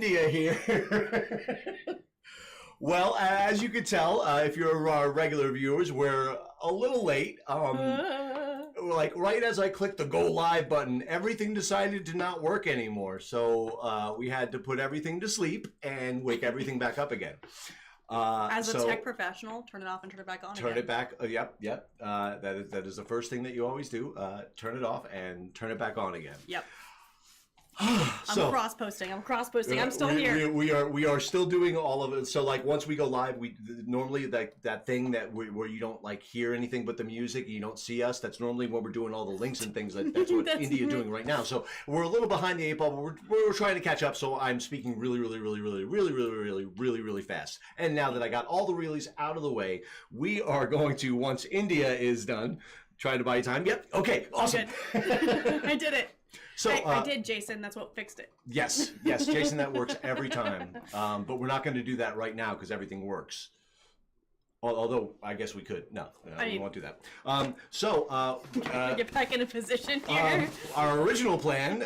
India here. Well, as you can tell, if you're our regular viewers, we're a little late. Like right as I clicked the go live button, everything decided to not work anymore. So we had to put everything to sleep and wake everything back up again. As a tech professional, turn it off and turn it back on. Turn it back. Yep. That is the first thing that you always do. Turn it off and turn it back on again. Yep. I'm cross-posting. I'm still here. We are still doing all of it. So like once we go live, we normally that thing where you don't like hear anything but the music, you don't see us. That's normally when we're doing all the links and things. That's what India is doing right now. So we're a little behind the eight ball, but we're trying to catch up. So I'm speaking really fast. And now that I got all the reallys out of the way, we are going to, once India is done, try to buy time. Yep. Okay. Awesome. I did it. So I did, Jason. That's what fixed it. Yes, Jason. That works every time. But we're not going to do that right now because everything works. Although I guess we could. No, we won't do that. Get back in a position here. Our original plan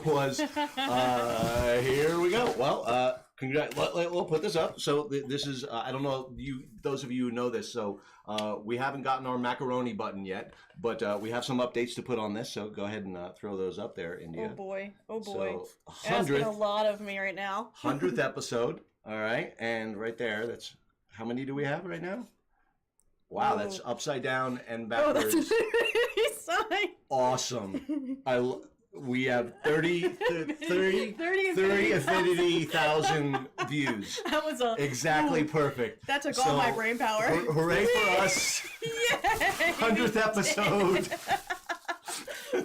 was here we go. Well, we'll put this up. So this is I don't know those of you who know this. So we haven't gotten our macaroni button yet, but we have some updates to put on this. So go ahead and throw those up there, India. Oh boy. So, asking a lot of me right now. 100th episode. All right, and right there, that's. How many do we have right now? Wow, that's upside down and backwards. Oh, that's a awesome. We have 30 affinity,000 views. That was exactly perfect. That took all my brain power. Hooray for us. Yay! 100th episode.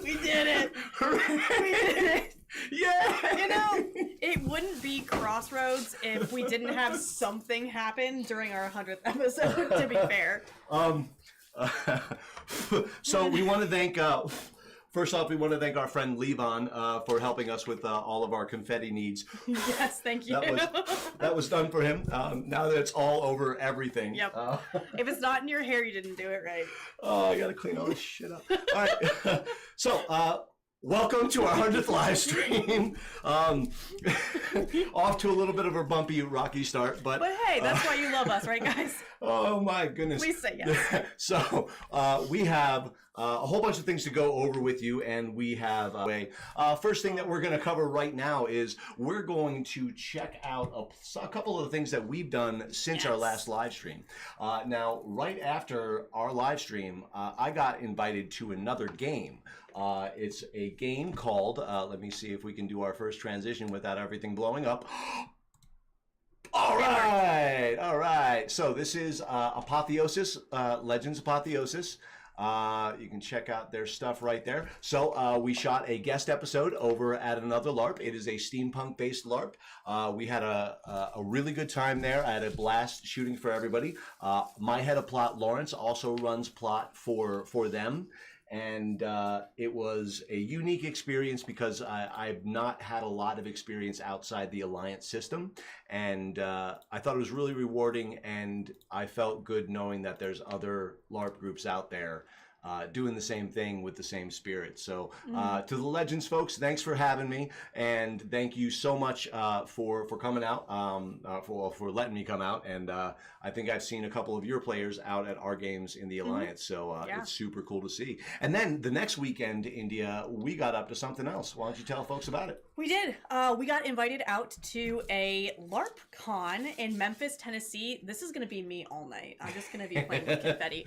We did it. We did it. Yeah. You know, it wouldn't be Crossroads if we didn't have something happen during our 100th episode, to be fair. So we want to thank, first off, we want to thank our friend Levon for helping us with all of our confetti needs. Yes, thank you. That was done for him. Now that it's all over everything. Yep. If it's not in your hair, you didn't do it right. Oh, I got to clean all this shit up. All right. So, welcome to our 100th live stream. Off to a little bit of a bumpy, rocky start, but hey, that's why you love us, right, guys? Oh my goodness! Please say yes. So we have a whole bunch of things to go over with you, and we have first thing that we're going to cover right now is we're going to check out a couple of the things that we've done since our last live stream. Now, right after our live stream, I got invited to another game. It's a game called, let me see if we can do our first transition without everything blowing up. All right. So this is Apotheosis, Legends Apotheosis. You can check out their stuff right there. So we shot a guest episode over at another LARP. It is a steampunk-based LARP. We had a really good time there. I had a blast shooting for everybody. My head of plot, Lawrence, also runs plot for them. And it was a unique experience because I've not had a lot of experience outside the Alliance system. And I thought it was really rewarding, and I felt good knowing that there's other LARP groups out there doing the same thing with the same spirit. So to the Legends folks, thanks for having me, and thank you so much for coming out, for letting me come out. And I think I've seen a couple of your players out at our games in the Alliance, so it's super cool to see. And then the next weekend, India, we got up to something else. Why don't you tell folks about it? We did. We got invited out to a LARPCon in Memphis, Tennessee. This is going to be me all night. I'm just going to be playing with confetti.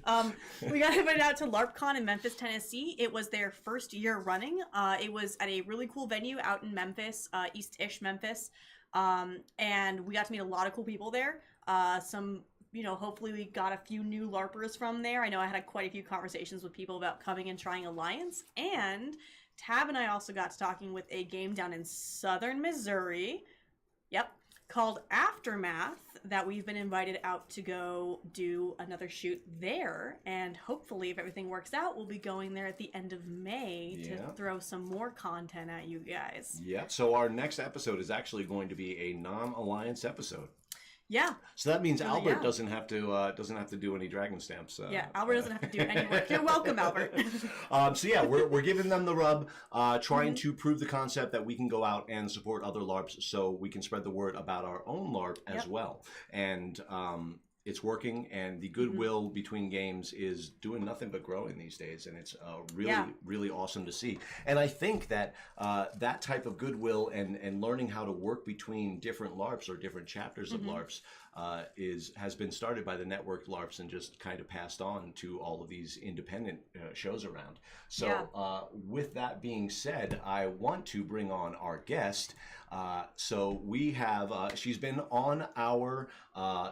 We got invited out to LARPCon in Memphis, Tennessee. It was their first year running. It was at a really cool venue out in Memphis, East-ish Memphis. And we got to meet a lot of cool people there. Hopefully we got a few new LARPers from there. I know I had quite a few conversations with people about coming and trying Alliance. And Tab and I also got to talking with a game down in southern Missouri. Yep. Called Aftermath, that we've been invited out to go do another shoot there. And hopefully, if everything works out, we'll be going there at the end of May to throw some more content at you guys. Yeah, so our next episode is actually going to be a non-Alliance episode. Yeah. So that means Really, Albert yeah. doesn't have to do any dragon stamps. Yeah, Albert doesn't have to do any work. You're welcome, Albert. So yeah, we're giving them the rub, trying to prove the concept that we can go out and support other LARPs, so we can spread the word about our own LARP as well. And it's working, and the goodwill between games is doing nothing but growing these days, and it's really awesome to see. And I think that that type of goodwill and learning how to work between different LARPs or different chapters of LARPs has been started by the networked LARPs and just kind of passed on to all of these independent shows around. So with that being said, I want to bring on our guest. So we have, she's been on our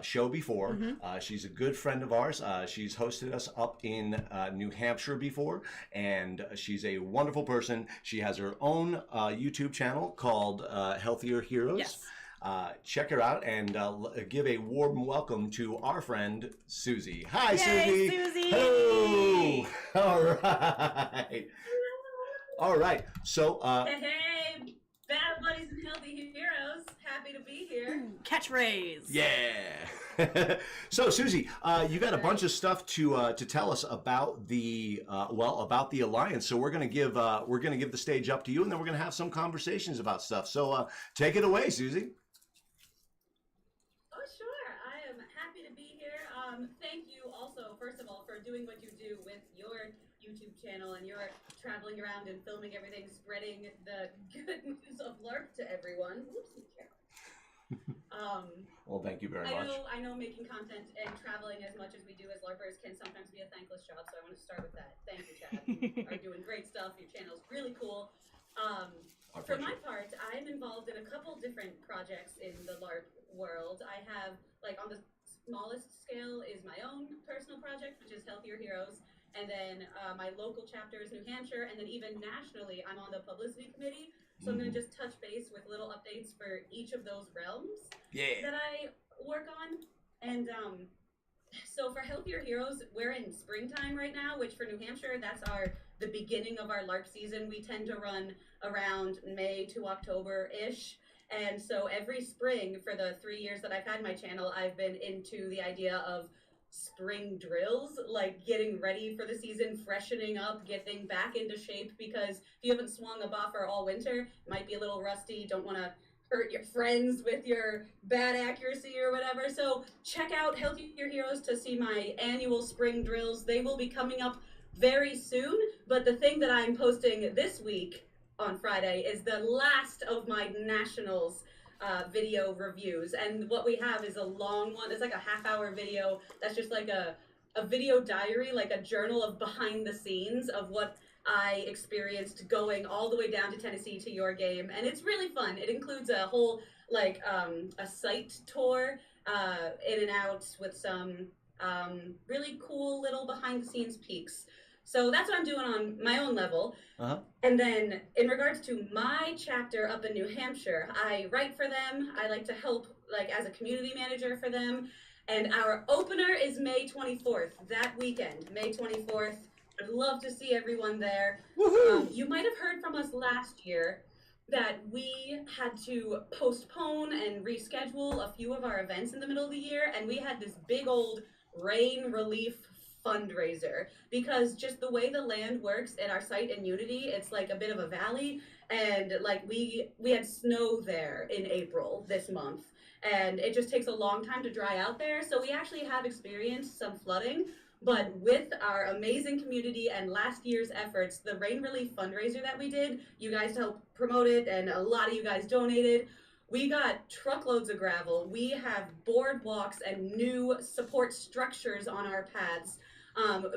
show before. She's a good friend of ours. She's hosted us up in New Hampshire before, and she's a wonderful person. She has her own YouTube channel called Healthier Heroes. Yes. Check her out and give a warm welcome to our friend Susie. Hi, Yay, Susie. Susie. Hello. All right. All right. So, Hey, Battle Buddies and Healthy Heroes. Happy to be here. Catchphrase. yeah. So, Susie, you got a bunch of stuff to tell us about the about the alliance. So we're gonna give the stage up to you, and then we're gonna have some conversations about stuff. So take it away, Susie. Oh, sure. I am happy to be here. Thank you also, first of all, for doing what you do with your YouTube channel and your traveling around and filming everything, spreading the good news of LARP to everyone. Whoopsie, Carol. Well, thank you very much. I know making content and traveling as much as we do as LARPers can sometimes be a thankless job, so I want to start with that. Thank you, Chad. You are doing great stuff. Your channel's really cool. For my part, I'm involved in a couple different projects in the LARP world. I have, like, on the smallest scale is my own personal project, which is Healthier Heroes, and then my local chapter is New Hampshire, and then even nationally, I'm on the Publicity Committee. So I'm going to just touch base with little updates for each of those realms that I work on. And so for Healthier Heroes, we're in springtime right now, which for New Hampshire, that's the beginning of our LARP season. We tend to run around May to October-ish. And so every spring for the 3 years that I've had my channel, I've been into the idea of spring drills, like getting ready for the season, freshening up, getting back into shape, because if you haven't swung a buffer all winter, it might be a little rusty, don't want to hurt your friends with your bad accuracy or whatever. So check out Healthier Heroes to see my annual spring drills. They will be coming up very soon, but the thing that I'm posting this week on Friday is the last of my nationals video reviews, and what we have is a long one. It's like a half-hour video that's just like a video diary, like a journal of behind the scenes of what I experienced going all the way down to Tennessee to your game, and it's really fun. It includes a whole like a site tour in and out with some really cool little behind the scenes peeks. So that's what I'm doing on my own level. And then in regards to my chapter up in New Hampshire, I write for them. I like to help like as a community manager for them. And our opener is May 24th, that weekend, May 24th. I'd love to see everyone there. You might have heard from us last year that we had to postpone and reschedule a few of our events in the middle of the year, and we had this big old rain relief fundraiser, because just the way the land works at our site in Unity, it's like a bit of a valley, and like we had snow there in April this month, and it just takes a long time to dry out there, so we actually have experienced some flooding. But with our amazing community and last year's efforts, the rain relief fundraiser that we did, you guys helped promote it, and a lot of you guys donated. We got truckloads of gravel. We have boardwalks and new support structures on our paths.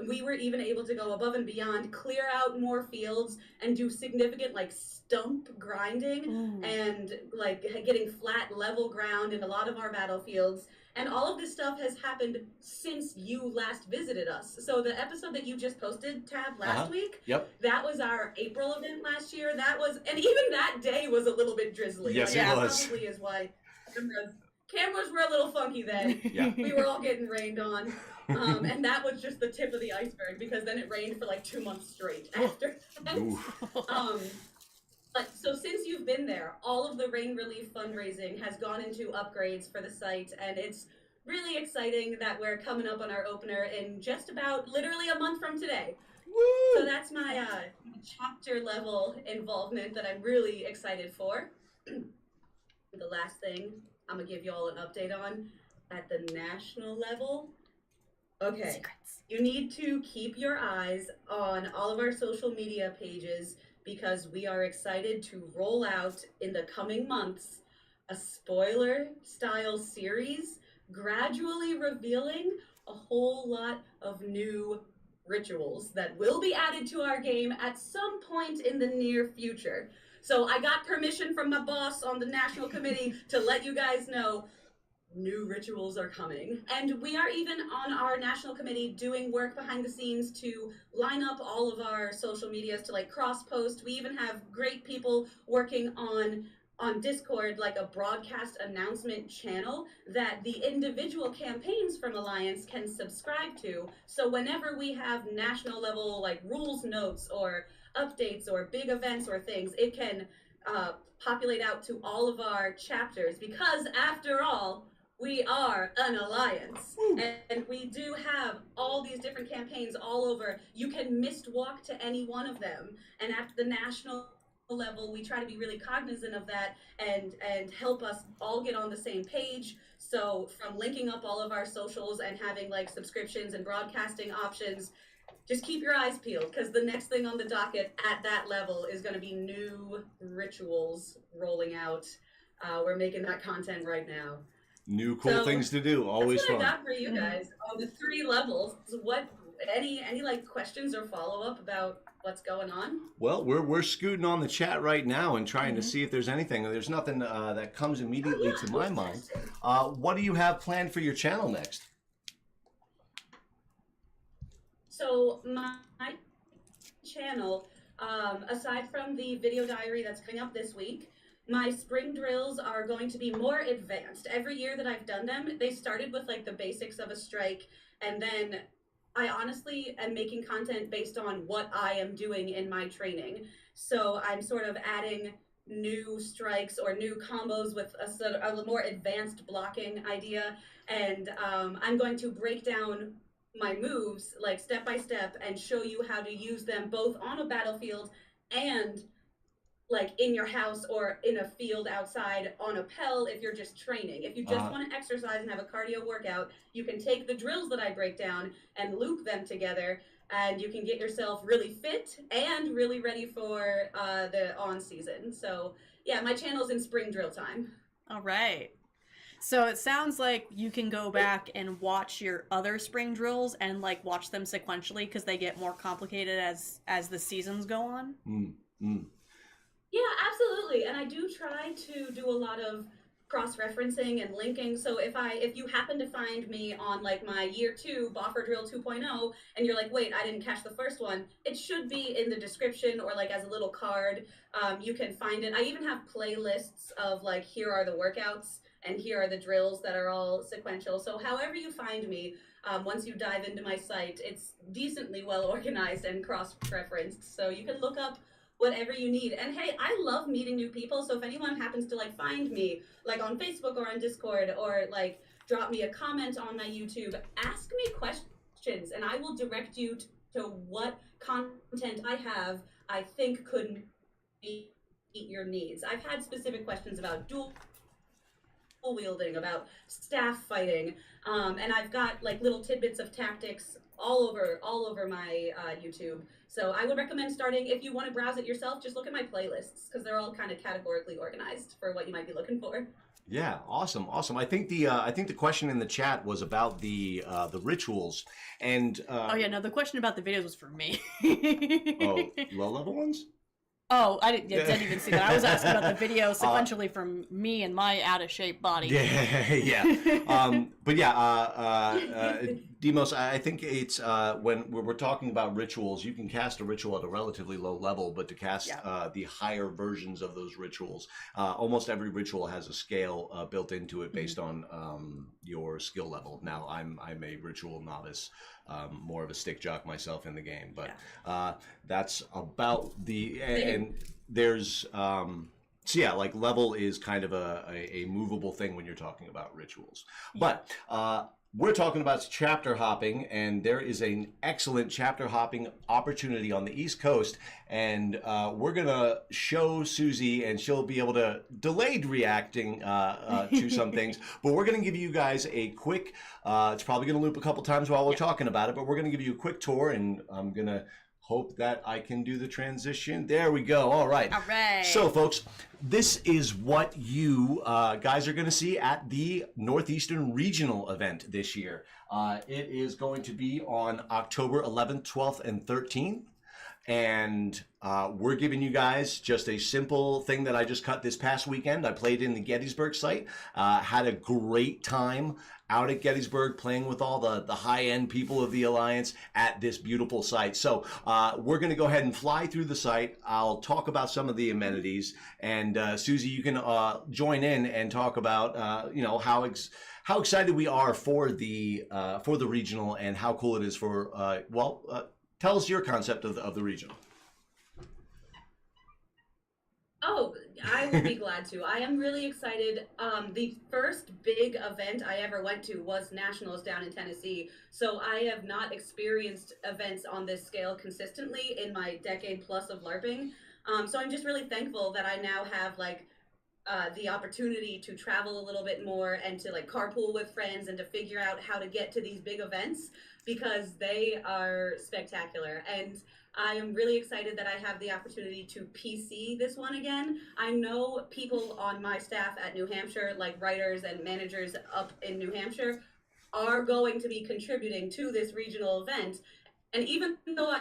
We were even able to go above and beyond, clear out more fields, and do significant like stump grinding and like getting flat, level ground in a lot of our battlefields. And all of this stuff has happened since you last visited us. So the episode that you just posted, Tab, last week, that was our April event last year. That was, and even that day was a little bit drizzly. Yes, like, it was. Probably is why cameras were a little funky then. We were all getting rained on. And that was just the tip of the iceberg, because then it rained for like 2 months straight after that. But so since you've been there, all of the rain relief fundraising has gone into upgrades for the site, and it's really exciting that we're coming up on our opener in just about literally a month from today. Woo! So that's my chapter level involvement that I'm really excited for. The last thing I'm gonna give you all an update on at the national level. Okay, Secrets. you need to keep your eyes on all of our social media pages because we are excited to roll out in the coming months a spoiler style series gradually revealing a whole lot of new rituals that will be added to our game at some point in the near future. So I got permission from my boss on the national committee to let you guys know new rituals are coming. And we are even on our national committee doing work behind the scenes to line up all of our social medias to like cross post. We even have great people working on Discord, like a broadcast announcement channel that the individual campaigns from Alliance can subscribe to. So whenever we have national level like rules notes or updates or big events or things, it can populate out to all of our chapters because after all, we are an alliance. And we do have all these different campaigns all over. You can mist walk to any one of them. And at the national level, we try to be really cognizant of that and help us all get on the same page. So from linking up all of our socials and having like subscriptions and broadcasting options, just keep your eyes peeled because the next thing on the docket at that level is going to be new rituals rolling out. We're making that content right now. New cool things to do. Always that's what fun. I got for you guys on the 3 levels. What any like questions or follow up about what's going on? Well, we're scooting on the chat right now and trying to see if there's anything. There's nothing that comes immediately to my mind. What do you have planned for your channel next? So my channel, aside from the video diary that's coming up this week, my spring drills are going to be more advanced. Every year that I've done them, they started with like the basics of a strike, and then I honestly am making content based on what I am doing in my training. So I'm sort of adding new strikes or new combos with a sort of a more advanced blocking idea, and I'm going to break down my moves like step by step and show you how to use them both on a battlefield and like in your house or in a field outside on a Pell if you're just training. If you just want to exercise and have a cardio workout, you can take the drills that I break down and loop them together, and you can get yourself really fit and really ready for the on season. So yeah, my channel's in spring drill time. All right. So it sounds like you can go back and watch your other spring drills and like watch them sequentially because they get more complicated as the seasons go on. Yeah, absolutely. And I do try to do a lot of cross-referencing and linking. So if you happen to find me on like my year 2 Boffer Drill 2.0 and you're like, wait, I didn't catch the first one, it should be in the description or like as a little card. You can find it. I even have playlists of like, here are the workouts and here are the drills that are all sequential. So however you find me, once you dive into my site, it's decently well organized and cross-referenced. So you can look up whatever you need. And hey, I love meeting new people. So if anyone happens to like find me like on Facebook or on Discord or like drop me a comment on my YouTube, ask me questions and I will direct you to what content I have I think could meet your needs. I've had specific questions about dual wielding, about staff fighting, and I've got like little tidbits of tactics all over my YouTube. So I would recommend starting, if you want to browse it yourself, just look at my playlists because they're all kind of categorically organized for what you might be looking for. Yeah, awesome. I think the question in the chat was about the rituals and. Oh yeah, no, the question about the videos was for me. Oh, low level ones. Oh, I didn't even see that. I was asking about the video sequentially from me and my out of shape body. Yeah. But yeah, Demos, I think it's when we're talking about rituals, you can cast a ritual at a relatively low level, but to cast the higher versions of those rituals, almost every ritual has a scale built into it based on your skill level. Now, I'm a ritual novice, more of a stick jock myself in the game, but that's about the and there's. So yeah, like level is kind of a movable thing when you're talking about rituals. But we're talking about chapter hopping, and there is an excellent chapter hopping opportunity on the East Coast. And we're going to show Susie, and she'll be able to delayed reacting to some things. But we're going to give you guys a quick, it's probably going to loop a couple times while we're talking about it, but we're going to give you a quick tour, and I'm going to hope that I can do the transition. There we go. All right. All right. So, folks, this is what you guys are going to see at the Northeastern Regional event this year. It is going to be on October 11th, 12th, and 13th. And we're giving you guys just a simple thing that I just cut this past weekend. I played in the Gettysburg site, had a great time out at Gettysburg playing with all the high-end people of the Alliance at this beautiful site. So we're going to go ahead and fly through the site. I'll talk about some of the amenities, and Susie, you can join in and talk about you know, how excited we are for the regional and how cool it is for tell us your concept of the regional. Oh, I would be glad to. I am really excited. The first big event I ever went to was Nationals down in Tennessee. So I have not experienced events on this scale consistently in my decade plus of LARPing. So I'm just really thankful that I now have like the opportunity to travel a little bit more and to like carpool with friends and to figure out how to get to these big events, because they are spectacular. And I am really excited that I have the opportunity to PC this one again. I know people on my staff at New Hampshire, like writers and managers up in New Hampshire, are going to be contributing to this regional event. And even though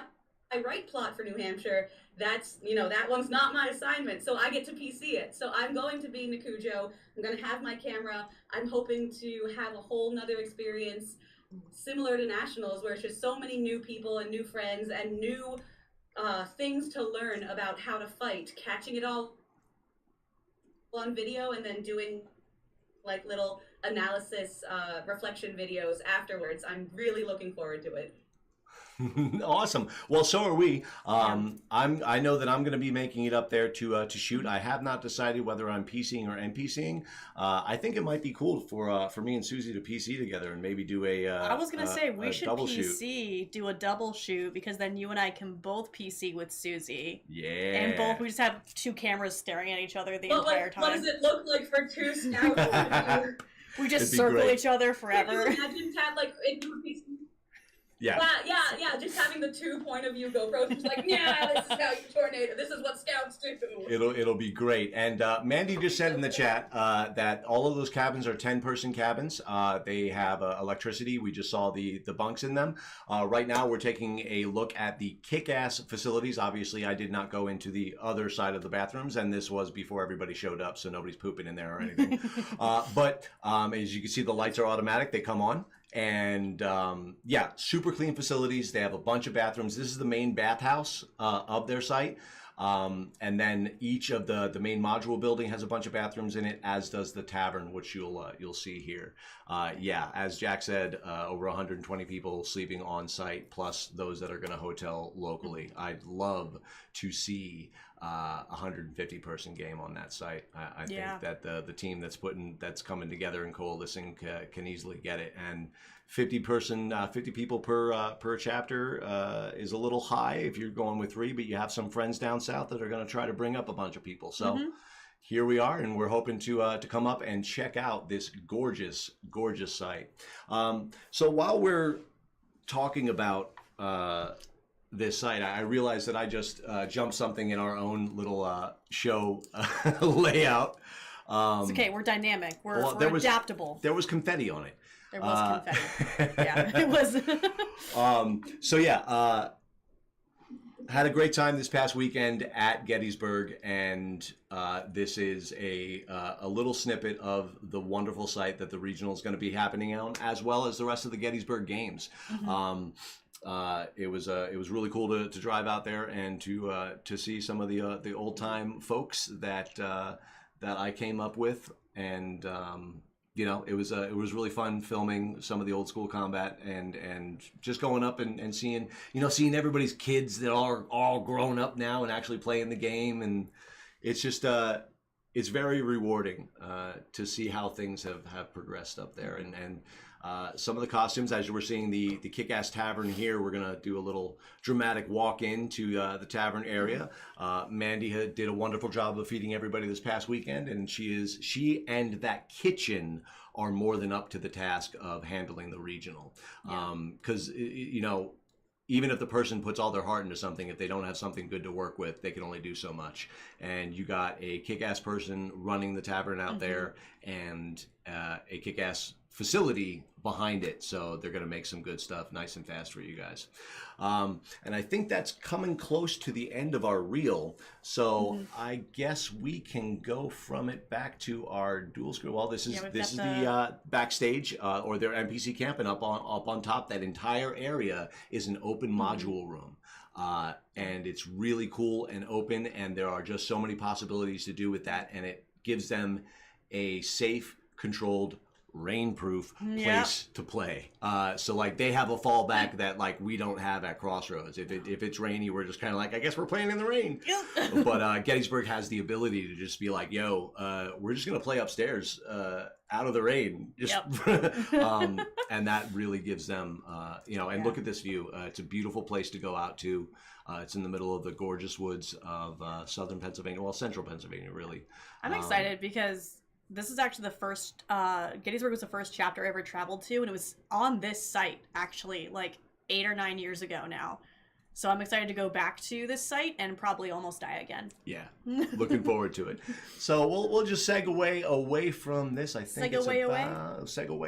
I write plot for New Hampshire, that's, you know, that one's not my assignment, so I get to PC it. So I'm going to be Nakujo. I'm going to have my camera. I'm hoping to have a whole nother experience similar to Nationals, where it's just so many new people and new friends and new things to learn about how to fight, catching it all on video and then doing like little analysis reflection videos afterwards. I'm really looking forward to it. Awesome. Well, so are we. I know that I'm going to be making it up there to shoot. I have not decided whether I'm PCing or NPCing. I think it might be cool for me and Susie to PC together and maybe do a. I was going to say we should PC, shoot. do a double shoot, because then you and I can both PC with Susie. Yeah. And we just have two cameras staring at each other the entire time. What does it look like for two scouts? We just circle each other forever. Can you imagine that, like, if you were PC? Yeah, just having the two point of view GoPros, just like, yeah, this is how you tornado. This is what scouts do. It'll be great. And Mandy just said in the chat that all of those cabins are 10-person cabins. They have electricity. We just saw the bunks in them. Right now, we're taking a look at the kick-ass facilities. Obviously, I did not go into the other side of the bathrooms, and this was before everybody showed up, so nobody's pooping in there or anything. But as you can see, the lights are automatic. They come on. And yeah, super clean facilities. They have a bunch of bathrooms. This is the main bathhouse of their site. And then each of the main module building has a bunch of bathrooms in it, as does the tavern, which you'll see here. Yeah, as Jack said, over 120 people sleeping on site, plus those that are going to hotel locally. I'd love to see a 150-person game on that site. I think that the team that's coming together and coalescing can easily get it. And 50 people per chapter is a little high if you're going with 3, but you have some friends down south that are going to try to bring up a bunch of people. So here we are, and we're hoping to come up and check out this gorgeous site. So while we're talking about this site, I realized that I just jumped something in our own little show layout. It's okay. We're dynamic. We're adaptable. There was confetti on it. There was confetti. Yeah, it was. So yeah, Had a great time this past weekend at Gettysburg, and this is a little snippet of the wonderful site that the regional is going to be happening on, as well as the rest of the Gettysburg games. It was really cool to drive out there and to see some of the old time folks that I came up with, and you know, it was really fun filming some of the old school combat and just going up and seeing everybody's kids that are all grown up now and actually playing the game, and it's just it's very rewarding to see how things have progressed up there, and some of the costumes, as we're seeing the Kick-Ass Tavern here, we're gonna do a little dramatic walk into the tavern area. Mandy did a wonderful job of feeding everybody this past weekend, and she and that kitchen are more than up to the task of handling the regional. Because you know, even if the person puts all their heart into something, if they don't have something good to work with, they can only do so much. And you got a kick-ass person running the tavern out there, and a kick-ass facility behind it, so they're going to make some good stuff nice and fast for you guys. And I think that's coming close to the end of our reel, so I guess we can go from it back to our dual screen. Well, this is the backstage or their NPC camp, and up on top, that entire area is an open module room. And it's really cool and open, and there are just so many possibilities to do with that, and it gives them a safe, controlled, rainproof place to play. So like they have a fallback that like we don't have at Crossroads. If it's rainy, we're just kind of like, I guess we're playing in the rain. But Gettysburg has the ability to just be like, yo, we're just gonna play upstairs out of the rain. Just and that really gives them and look at this view. It's a beautiful place to go out to. It's in the middle of the gorgeous woods of southern Pennsylvania, well, central Pennsylvania, really. I'm excited because this is actually the first, Gettysburg was the first chapter I ever traveled to, and it was on this site, actually, like 8 or 9 years ago now. So I'm excited to go back to this site and probably almost die again. Yeah, looking forward to it. So we'll just segue away from this. I think segue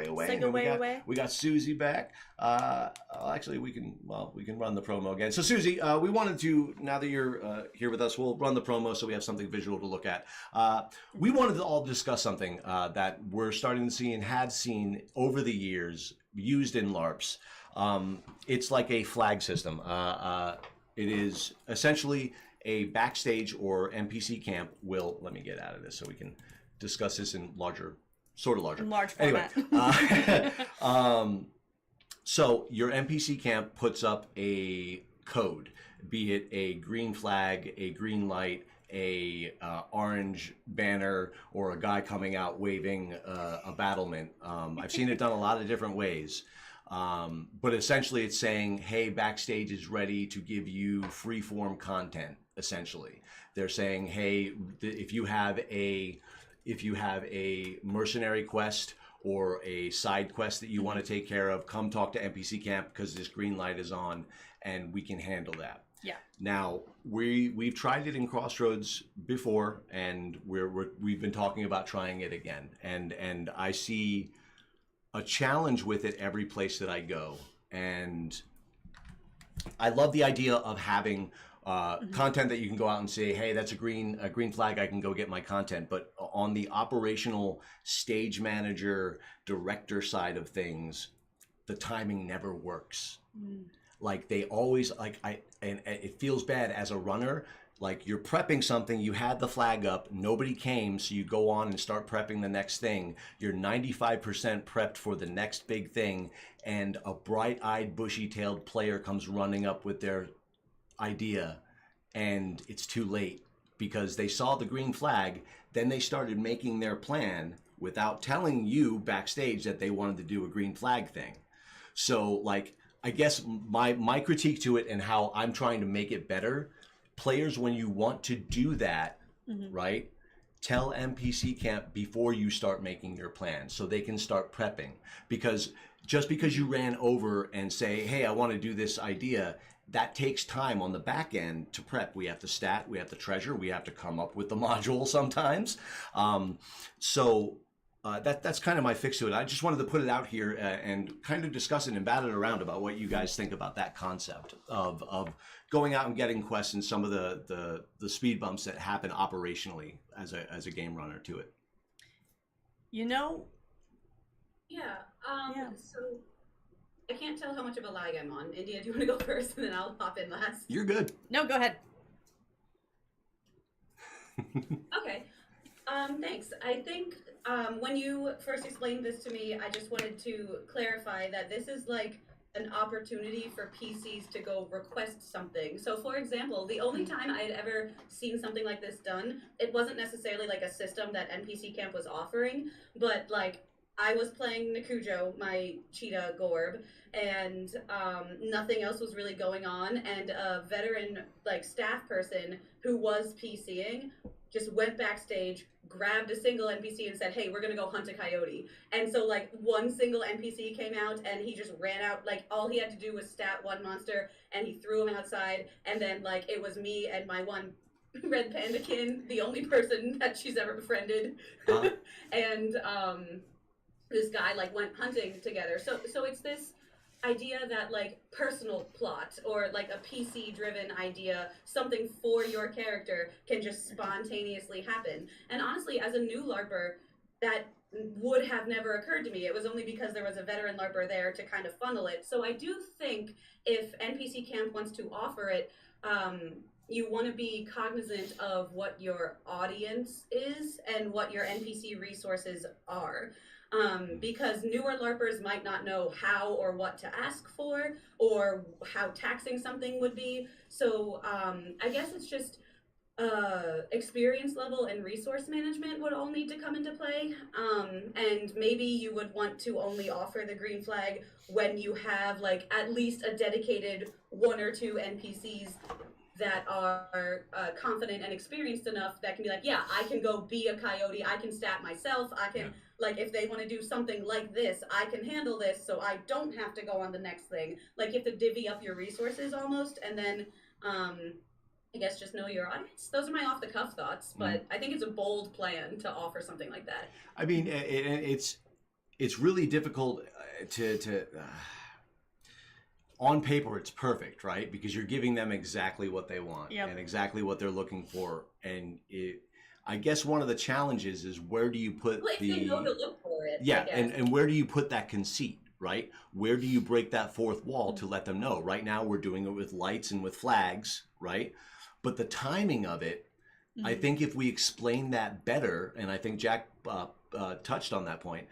away. We got Susie back. Actually, we can run the promo again. So Susie, we wanted to, now that you're here with us, we'll run the promo so we have something visual to look at. We wanted to all discuss something that we're starting to see and had seen over the years used in LARPs. It's like a flag system. It is essentially a backstage or NPC camp. Let me get out of this so we can discuss this in large format. Anyway, so your NPC camp puts up a code, be it a green flag, a green light, a orange banner, or a guy coming out waving a battlement. I've seen it done a lot of different ways. But essentially it's saying, hey, backstage is ready to give you free form content. Essentially, they're saying, hey, if you have a mercenary quest or a side quest that you want to take care of, come talk to NPC camp because this green light is on and we can handle that. Yeah. Now we've tried it in Crossroads before, and we've been talking about trying it again, and I see a challenge with it every place that I go, and I love the idea of having content that you can go out and say, hey, that's a green flag, I can go get my content. But on the operational stage manager director side of things, the timing never works. Like they always and it feels bad as a runner. Like you're prepping something, you had the flag up, nobody came, so you go on and start prepping the next thing. You're 95% prepped for the next big thing, and a bright-eyed, bushy-tailed player comes running up with their idea, and it's too late because they saw the green flag, then they started making their plan without telling you backstage that they wanted to do a green flag thing. So, like, I guess my critique to it and how I'm trying to make it better, players, when you want to do that, right, tell NPC camp before you start making your plan so they can start prepping. Because just because you ran over and say, hey, I want to do this idea, that takes time on the back end to prep. We have to stat, we have to treasure, we have to come up with the module sometimes. So that's kind of my fix to it. I just wanted to put it out here and kind of discuss it and bat it around about what you guys think about that concept of going out and getting quests and some of the speed bumps that happen operationally as a game runner to it. You know. Yeah. So I can't tell how much of a lag I'm on. India, do you want to go first, and then I'll pop in last? You're good. No, go ahead. Okay. Thanks. I think when you first explained this to me, I just wanted to clarify that this is like an opportunity for PCs to go request something. So for example, the only time I had ever seen something like this done, it wasn't necessarily like a system that NPC Camp was offering, but like I was playing Nakujo, my cheetah Gorb, and nothing else was really going on, and a veteran like staff person who was PCing just went backstage, grabbed a single NPC and said, hey, we're gonna go hunt a coyote. And so like one single NPC came out and he just ran out, like all he had to do was stat one monster and he threw him outside, and then like it was me and my one red pandakin, the only person that she's ever befriended. And this guy like went hunting together. So it's this idea that like personal plot or like a PC driven idea, something for your character can just spontaneously happen. And honestly, as a new LARPer, that would have never occurred to me. It was only because there was a veteran LARPer there to kind of funnel it. So I do think if NPC Camp wants to offer it, you want to be cognizant of what your audience is and what your NPC resources are. Because newer LARPers might not know how or what to ask for or how taxing something would be. So I guess it's just experience level and resource management would all need to come into play. And maybe you would want to only offer the green flag when you have like at least a dedicated 1 or 2 NPCs that are confident and experienced enough that can be like, yeah, I can go be a coyote, I can stat myself, I can, like, if they want to do something like this, I can handle this, so I don't have to go on the next thing. Like, you have to divvy up your resources almost, and then, I guess just know your audience. Those are my off-the-cuff thoughts, but I think it's a bold plan to offer something like that. I mean, it's really difficult to on paper, it's perfect, right? Because you're giving them exactly what they want and exactly what they're looking for. And I guess one of the challenges is where do you put they know to look for it. Yeah, and where do you put that conceit, right? Where do you break that fourth wall to let them know? Right now, we're doing it with lights and with flags, right? But the timing of it, I think if we explain that better, and I think Jack touched on that point,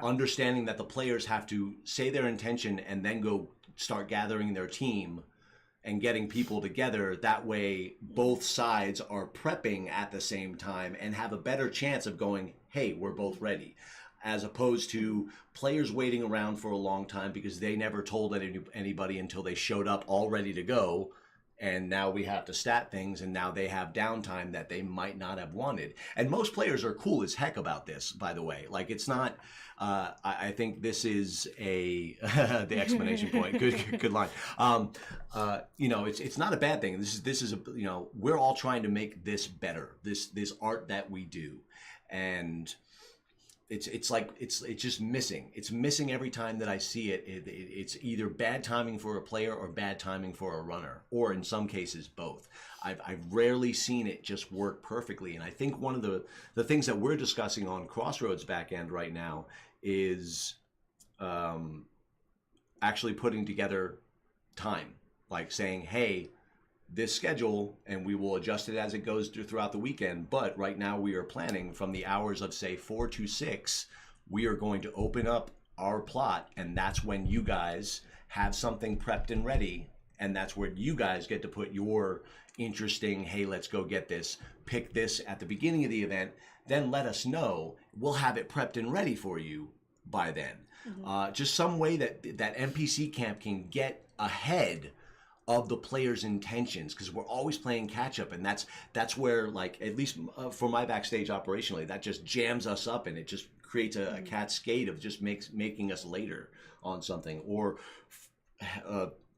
understanding that the players have to say their intention and then go start gathering their team and getting people together. That way, both sides are prepping at the same time and have a better chance of going, hey, we're both ready. As opposed to players waiting around for a long time because they never told anybody until they showed up all ready to go. And now we have to stat things, and now they have downtime that they might not have wanted. And most players are cool as heck about this, by the way. Like, it's not, I think this is the explanation point. Good line. It's not a bad thing. This is we're all trying to make this better, this art that we do. And it's just missing. It's missing every time that I see it. It's either bad timing for a player or bad timing for a runner, or in some cases both. I've rarely seen it just work perfectly. And I think one of the things that we're discussing on Crossroads backend right now is actually putting together time, like saying, hey, this schedule, and we will adjust it as it goes throughout the weekend. But right now we are planning from the hours of say 4 to 6, we are going to open up our plot, and that's when you guys have something prepped and ready. And that's where you guys get to put your interesting, hey, let's go get this, pick this at the beginning of the event, then let us know. We'll have it prepped and ready for you by then. Just some way that NPC Camp can get ahead of the players' intentions, because we're always playing catch up, and that's where, like, at least for my backstage operationally, that just jams us up, and it just creates a cascade of just making us later on something. Or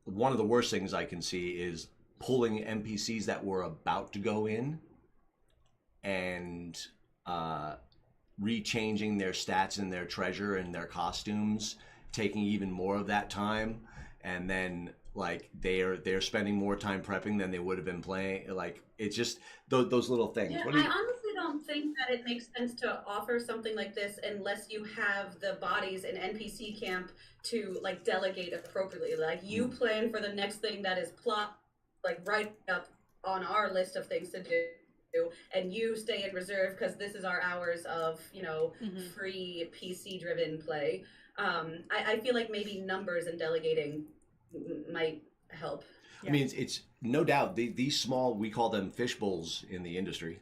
one of the worst things I can see is pulling NPCs that were about to go in and rechanging their stats and their treasure and their costumes, taking even more of that time, and then like they're spending more time prepping than they would have been playing. Like it's just those little things. Yeah, What do you... I honestly don't think that it makes sense to offer something like this unless you have the bodies in NPC camp to like delegate appropriately. Like you plan for the next thing that is plot, like right up on our list of things to do, and you stay in reserve because this is our hours of, you know, free PC driven play. I feel like maybe numbers and delegating might help. I mean, it's no doubt these small, we call them fish bowls in the industry.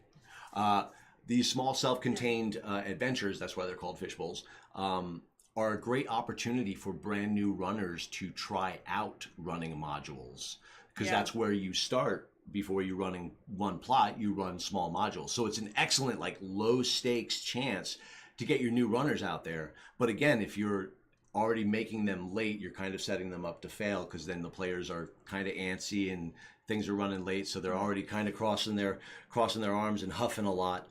These small self-contained adventures, that's why they're called fish bowls, are a great opportunity for brand new runners to try out running modules, because that's where you start. Before you run plot, you run small modules. So it's an excellent, like, low stakes chance to get your new runners out there. But again, if you're already making them late, you're kind of setting them up to fail, because then the players are kind of antsy and things are running late, so they're already kind of crossing their arms and huffing a lot.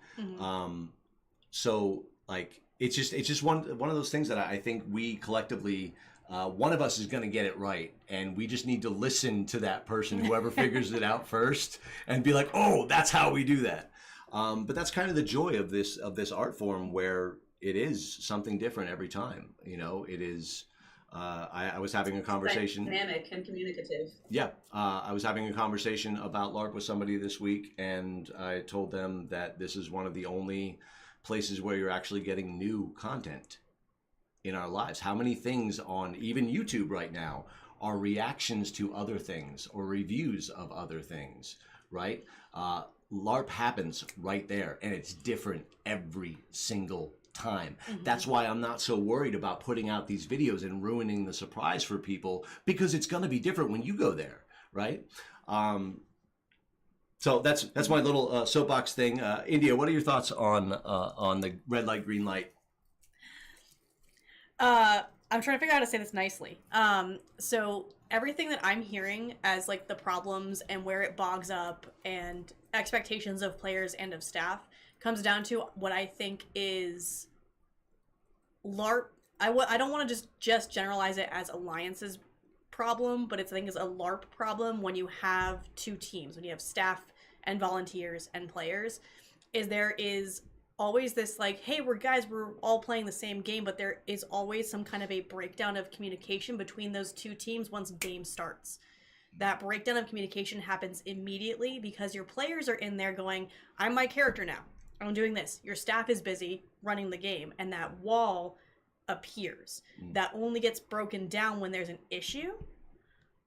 So like it's just one of those things that I think we collectively, one of us is going to get it right, and we just need to listen to that person, whoever figures it out first, and be like, oh, that's how we do that. But that's kind of the joy of this art form, where it is something different every time. You know, it is. I was having a conversation. Dynamic and communicative. Yeah, I was having a conversation about LARP with somebody this week, and I told them that this is one of the only places where you're actually getting new content in our lives. How many things on even YouTube right now are reactions to other things or reviews of other things, right? LARP happens right there, and it's different every single time. That's why I'm not so worried about putting out these videos and ruining the surprise for people, because it's going to be different when you go there, right? So that's my little soapbox thing. India, what are your thoughts on the red light, green light? I'm trying to figure out how to say this nicely. So everything that I'm hearing as like the problems and where it bogs up and expectations of players and of staff comes down to what I think is LARP. I don't want to just generalize it as alliances problem, but I think it's a LARP problem when you have two teams, when you have staff and volunteers and players, is there is always this like, hey, we're all playing the same game, but there is always some kind of a breakdown of communication between those two teams once game starts. That breakdown of communication happens immediately because your players are in there going, I'm my character now, I'm doing this. Your staff is busy running the game, and that wall appears. That only gets broken down when there's an issue,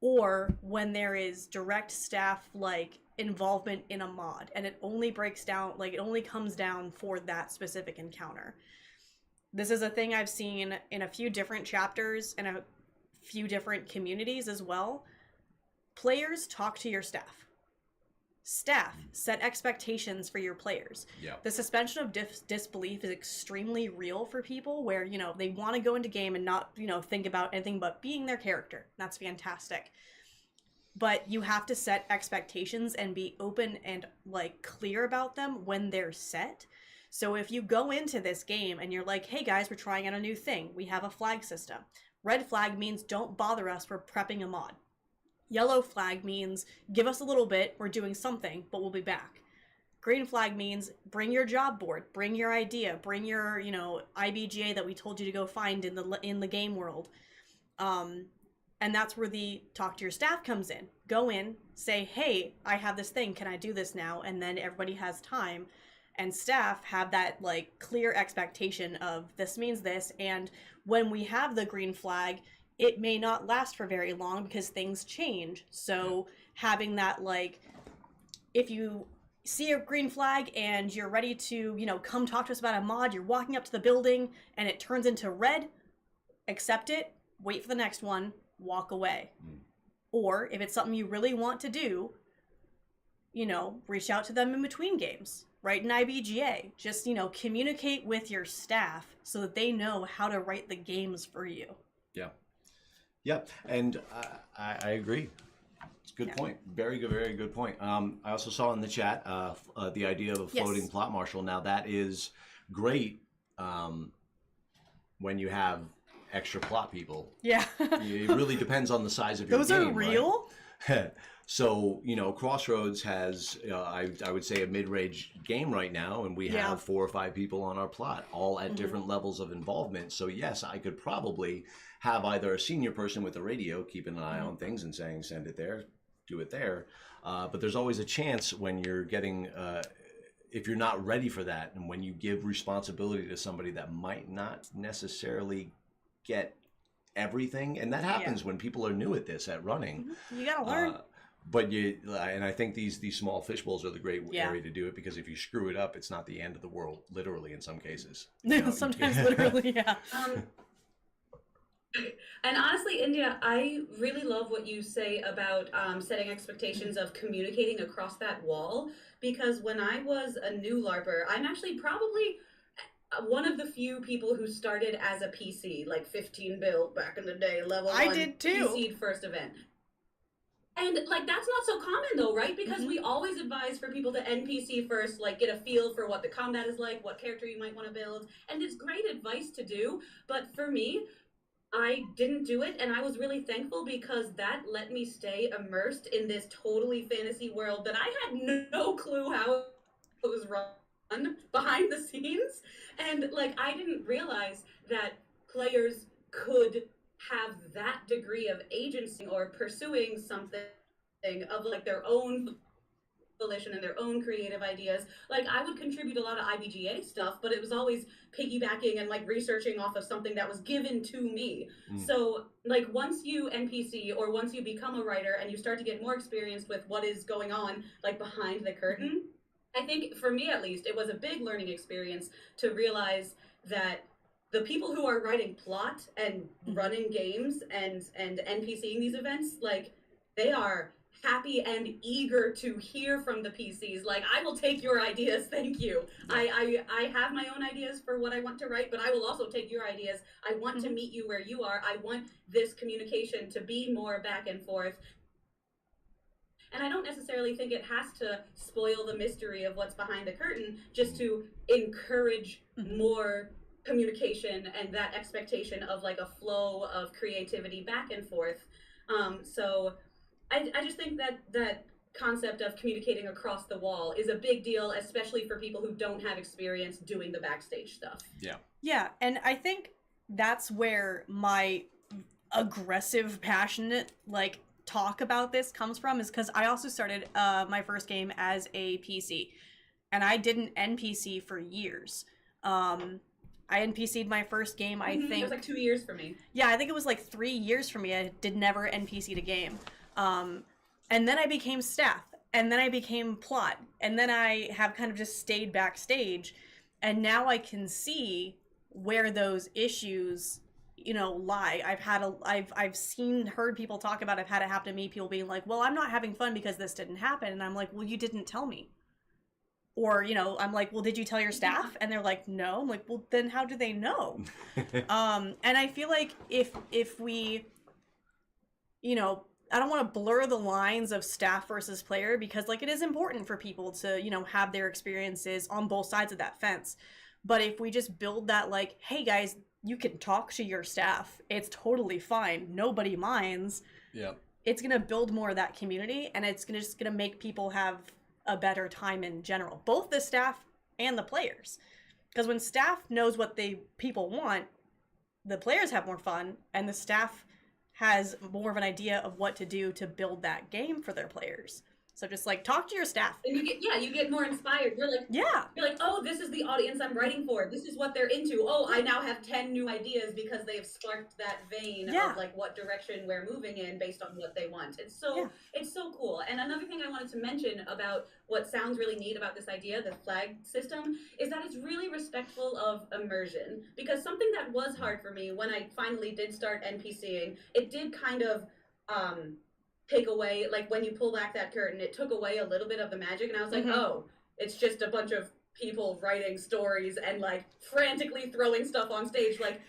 or when there is direct staff like involvement in a mod, and it only breaks down, like it only comes down for that specific encounter. This is a thing I've seen in a few different chapters and a few different communities as well. Players talk to your staff. Staff set expectations for your players. The suspension of disbelief is extremely real for people, where, you know, they want to go into game and not, you know, think about anything but being their character. That's fantastic. But you have to set expectations and be open and like clear about them when they're set. So if you go into this game and you're like, hey guys, we're trying out a new thing. We have a flag system. Red flag means don't bother us, we're prepping a mod. Yellow flag means give us a little bit, we're doing something, but we'll be back. Green flag means bring your job board, bring your idea, bring your, you know, IBGA that we told you to go find in the game world. And that's where the talk to your staff comes in. Go in, say, hey, I have this thing, can I do this now? And then everybody has time. And staff have that like clear expectation of this means this. And when we have the green flag, it may not last for very long because things change. So having that, like, if you see a green flag and you're ready to, you know, come talk to us about a mod, you're walking up to the building and it turns into red, accept it, wait for the next one, walk away. Or if it's something you really want to do, you know, reach out to them in between games. Write an IBGA. Just, you know, communicate with your staff so that they know how to write the games for you. Yeah, and I agree. It's a good point. Very good point. I also saw in the chat the idea of a floating plot marshal. Now that is great when you have extra plot people. Yeah. It really depends on the size of your Those game. are real? Right? So, Crossroads has, I would say, a mid-range game right now, and we have 4 or 5 people on our plot, all at different levels of involvement. So, yes, I could probably have either a senior person with a radio keeping an eye on things and saying, send it there, do it there. But there's always a chance when you're getting, if you're not ready for that, and when you give responsibility to somebody that might not necessarily get everything, and that happens when people are new at this, at running. You gotta learn. But and I think these small fishbowls are the great area to do it, because if you screw it up, it's not the end of the world, literally, in some cases. Sometimes literally, yeah. And honestly, India, I really love what you say about setting expectations of communicating across that wall, because when I was a new LARPer, I'm actually probably one of the few people who started as a PC, like 15 build back in the day, level 1. I did too. PC first event. And like, that's not so common though, right? Because we always advise for people to NPC first, like get a feel for what the combat is like, what character you might want to build. And it's great advice to do. But for me, I didn't do it, and I was really thankful, because that let me stay immersed in this totally fantasy world that I had no clue how it was run behind the scenes. And like, I didn't realize that players could have that degree of agency or pursuing something of like their own volition and their own creative ideas. Like, I would contribute a lot of IBGA stuff, but it was always piggybacking and like researching off of something that was given to me. So like, once you NPC or once you become a writer and you start to get more experienced with what is going on like behind the curtain, I think for me at least, it was a big learning experience to realize that the people who are writing plot and running games and NPCing these events, like, they are happy and eager to hear from the PCs. Like, I will take your ideas, thank you. I have my own ideas for what I want to write, but I will also take your ideas. I want to meet you where you are. I want this communication to be more back and forth. And I don't necessarily think it has to spoil the mystery of what's behind the curtain, just to encourage more communication and that expectation of like a flow of creativity back and forth. So I just think that concept of communicating across the wall is a big deal, especially for people who don't have experience doing the backstage stuff. Yeah, and I think that's where my aggressive, passionate, like, talk about this comes from, is because I also started my first game as a PC, and I didn't NPC for years. I NPC'd my first game, I think... It was like 2 years for me. Yeah, I think it was like 3 years for me. I did never NPC'd a game. And then I became staff, and then I became plot, and then I have kind of just stayed backstage, and now I can see where those issues, lie. I've heard people talk about, I've had it happen to me, people being like, well, I'm not having fun because this didn't happen, and I'm like, well, you didn't tell me. Or, I'm like, well, did you tell your staff? And they're like, no. I'm like, well, then how do they know? And I feel like if we, I don't want to blur the lines of staff versus player, because like, it is important for people to, have their experiences on both sides of that fence. But if we just build that, like, hey guys, you can talk to your staff, it's totally fine, nobody minds. Yeah. It's going to build more of that community, and it's just going to make people have a better time in general, both the staff and the players. Because when staff knows what people want, the players have more fun, and the staff has more of an idea of what to do to build that game for their players. So just like, talk to your staff. And you get more inspired. You're like, oh, this is the audience I'm writing for. This is what they're into. Oh, I now have 10 new ideas because they've sparked that vein of like what direction we're moving in based on what they want. It's so cool. And another thing I wanted to mention about what sounds really neat about this idea, the flag system, is that it's really respectful of immersion. Because something that was hard for me when I finally did start NPCing, it did kind of take away, like when you pull back that curtain, it took away a little bit of the magic, and I was like, oh, it's just a bunch of people writing stories and like frantically throwing stuff on stage, like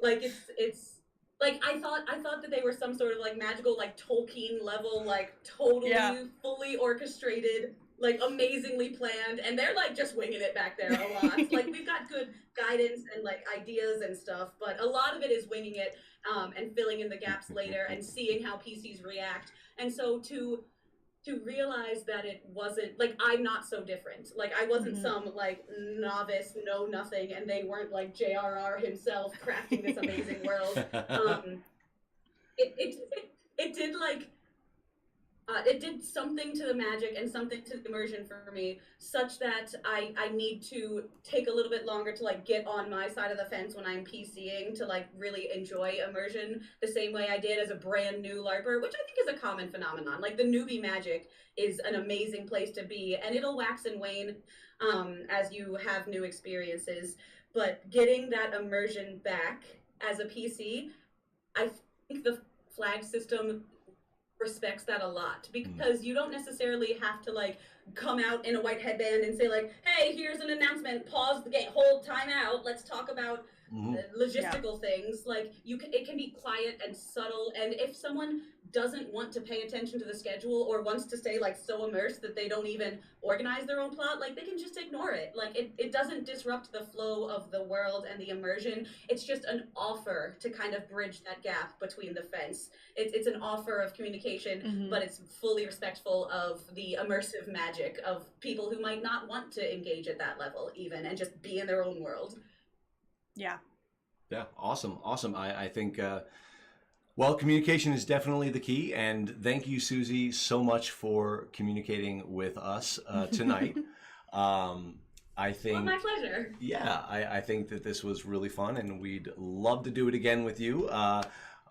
it's like I thought that they were some sort of like magical, like Tolkien level, like totally fully orchestrated like amazingly planned, and they're like just winging it back there a lot. Like we've got good guidance and like ideas and stuff, but a lot of it is winging it and filling in the gaps later and seeing how PCs react. And so to realize that it wasn't like I'm not so different. Like I wasn't some like novice, know nothing, and they weren't like JRR himself crafting this amazing world. It did like it did something to the magic and something to the immersion for me, such that I need to take a little bit longer to like get on my side of the fence when I'm PCing to like really enjoy immersion the same way I did as a brand new LARPer, which I think is a common phenomenon. Like the newbie magic is an amazing place to be, and it'll wax and wane as you have new experiences. But getting that immersion back as a PC, I think the flag system respects that a lot, because you don't necessarily have to like come out in a white headband and say like, hey, here's an announcement, pause the game, hold time out, let's talk about logistical things. Like it can be quiet and subtle, and if someone doesn't want to pay attention to the schedule or wants to stay like so immersed that they don't even organize their own plot, like they can just ignore it. Like it doesn't disrupt the flow of the world and the immersion. It's just an offer to kind of bridge that gap between the fence. It's an offer of communication, but it's fully respectful of the immersive magic of people who might not want to engage at that level even and just be in their own world. Yeah. Yeah. Awesome. Awesome. I think, well, communication is definitely the key. And thank you, Susie, so much for communicating with us tonight. I think, well, my pleasure. Yeah, I think that this was really fun, and we'd love to do it again with you.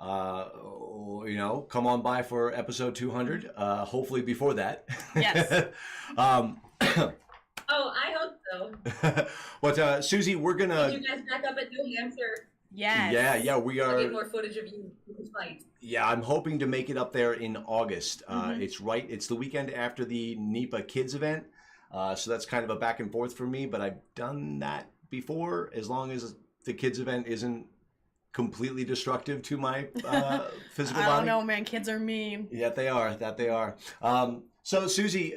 You know, come on by for episode 200, hopefully before that. Yes. Oh, I hope so. But Susie, we're gonna. Did you guys back up at New Hampshire? Yes. Yeah, we are. I'll get more footage of you in this fight. Yeah, I'm hoping to make it up there in August. It's the weekend after the NEPA Kids event, so that's kind of a back and forth for me. But I've done that before, as long as the kids event isn't completely destructive to my physical body. I don't know, man. Kids are mean. Yeah, they are. That they are. So Susie,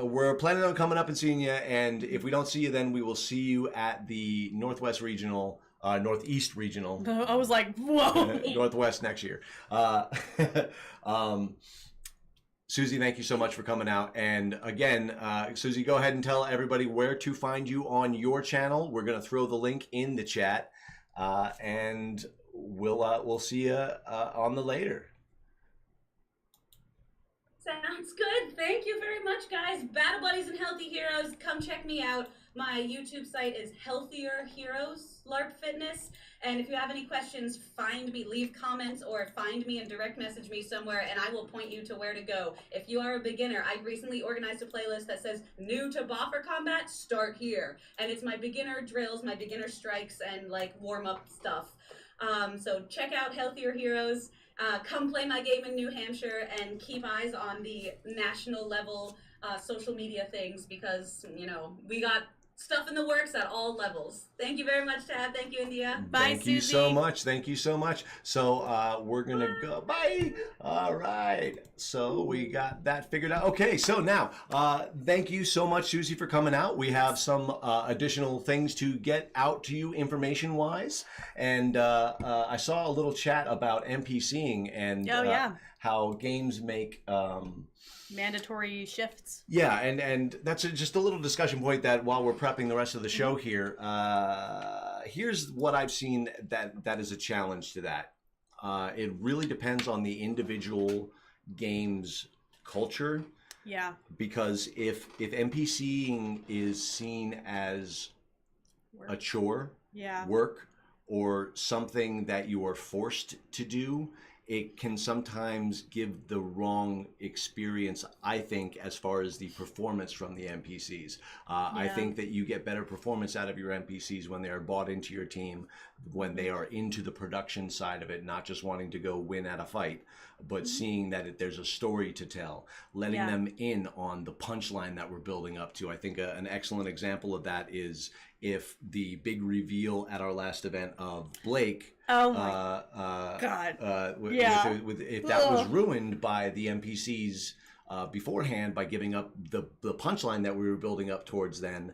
we're planning on coming up and seeing you, and if we don't see you, then we will see you at the Northwest Regional, Northeast Regional. I was like, whoa. Northwest next year. Susie, thank you so much for coming out. And again, Susie, go ahead and tell everybody where to find you on your channel. We're going to throw the link in the chat, and we'll see you on the later. Sounds good. Thank you very much, guys. Battle Buddies and Healthy Heroes, come check me out. My YouTube site is HealthierHeroesLARP Fitness. And if you have any questions, find me, leave comments, or find me and direct message me somewhere, and I will point you to where to go. If you are a beginner, I recently organized a playlist that says new to boffer combat, start here. And it's my beginner drills, my beginner strikes, and like warm-up stuff. So check out Healthier Heroes. Come play my game in New Hampshire, and keep eyes on the national level social media things, because, you know, we got stuff in the works at all levels. Thank you very much, Tab. Thank you, India. Bye, Thank Susie. you so much. Thank you so much. So we're going to go. Bye. All right. So we got that figured out. Okay. So now, thank you so much, Susie, for coming out. We have some additional things to get out to you information-wise. And I saw a little chat about NPCing and how games make... mandatory shifts. Yeah, and that's just a little discussion point that while we're prepping the rest of the show here, here's what I've seen that is a challenge to that. It really depends on the individual game's culture. Yeah. Because if NPCing is seen as a chore, work, or something that you are forced to do, it can sometimes give the wrong experience, I think, as far as the performance from the NPCs. I think that you get better performance out of your NPCs when they are bought into your team, when they are into the production side of it, not just wanting to go win at a fight, but seeing that there's a story to tell, letting them in on the punchline that we're building up to. I think an excellent example of that is if the big reveal at our last event of Blake, oh my God, if that was ruined by the NPCs beforehand by giving up the punchline that we were building up towards then.